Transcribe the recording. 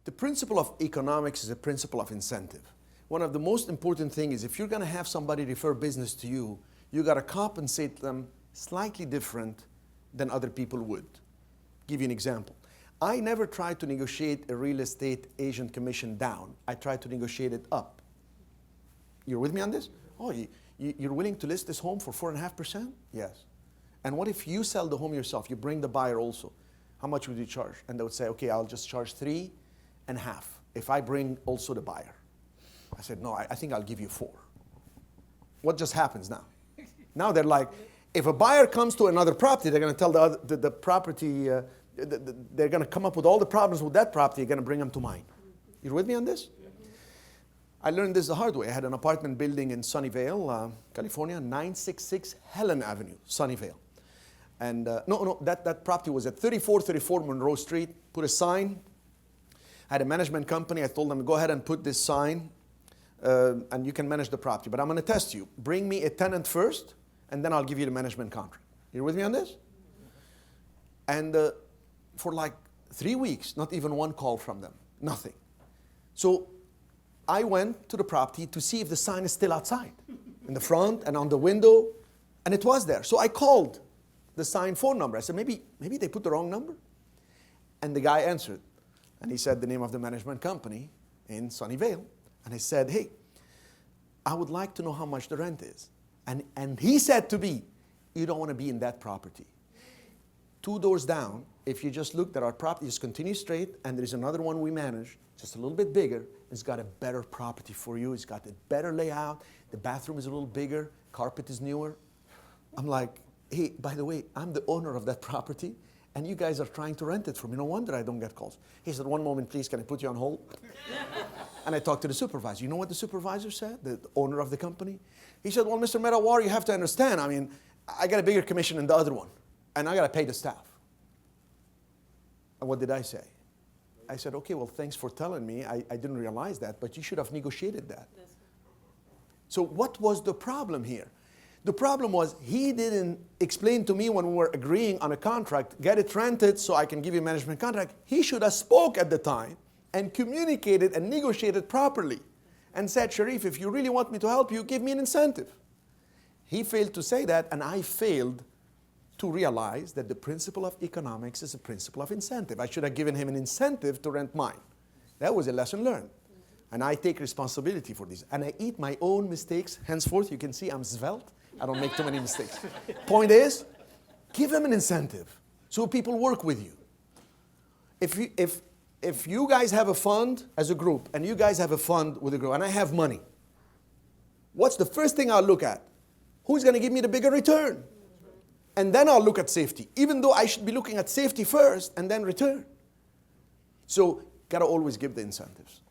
The principle of economics is a principle of incentive. One of the most important things is if you're going to have somebody refer business to you, you got to compensate them slightly different than other people would. Give you an example. I never tried to negotiate a real estate agent commission down. I tried to negotiate it up. You're with me on this? Oh, you're willing to list this home for 4.5%? Yes. And what if you sell the home yourself? You bring the buyer also. How much would you charge? And they would say, okay, I'll just charge 3.5 if I bring also the buyer. I said, no, I think I'll give you 4. What just happens now? Now they're like, if a buyer comes to another property, they're going to tell the property, they're going to come up with all the problems with that property, you're going to bring them to mine. You're with me on this? I learned this the hard way. I had an apartment building in Sunnyvale, California, 966 Helen Avenue, Sunnyvale. And that property was at 3434 Monroe Street. Put a sign. I had a management company. I told them, go ahead and put this sign, and you can manage the property. But I'm going to test you. Bring me a tenant first, and then I'll give you the management contract. You're with me on this? And for like 3 weeks, not even one call from them. Nothing. So I went to the property to see if the sign is still outside, in the front and on the window, and it was there. So I called the sign phone number. I said, maybe they put the wrong number. And the guy answered, and he said the name of the management company in Sunnyvale. And I said, hey, I would like to know how much the rent is. And he said to me, you don't want to be in that property. 2 doors down, if you just look at our property, just continue straight, and there's another one we manage, just a little bit bigger. It's got a better property for you. It's got a better layout. The bathroom is a little bigger. Carpet is newer. I'm like, hey, by the way, I'm the owner of that property, and you guys are trying to rent it for me. No wonder I don't get calls. He said, one moment, please, can I put you on hold? And I talked to the supervisor. You know what the supervisor said, the owner of the company? He said, well, Mr. Medawar, you have to understand, I mean, I got a bigger commission than the other one, and I got to pay the staff. And what did I say? I said, okay, well, thanks for telling me. I didn't realize that, but you should have negotiated that. So what was the problem here? The problem was he didn't explain to me when we were agreeing on a contract, get it rented so I can give you a management contract. He should have spoke at the time and communicated and negotiated properly and said, Cherif, if you really want me to help you, give me an incentive. He failed to say that, and I failed to realize that the principle of economics is a principle of incentive. I should have given him an incentive to rent mine. That was a lesson learned. And I take responsibility for this. And I eat my own mistakes. Henceforth, you can see I'm svelte. I don't make too many mistakes. Point is, give them an incentive so people work with you. If you guys have a fund as a group, and you guys have a fund with a group, and I have money, what's the first thing I'll look at? Who's going to give me the bigger return? And then I'll look at safety, even though I should be looking at safety first and then return. So, got to always give the incentives.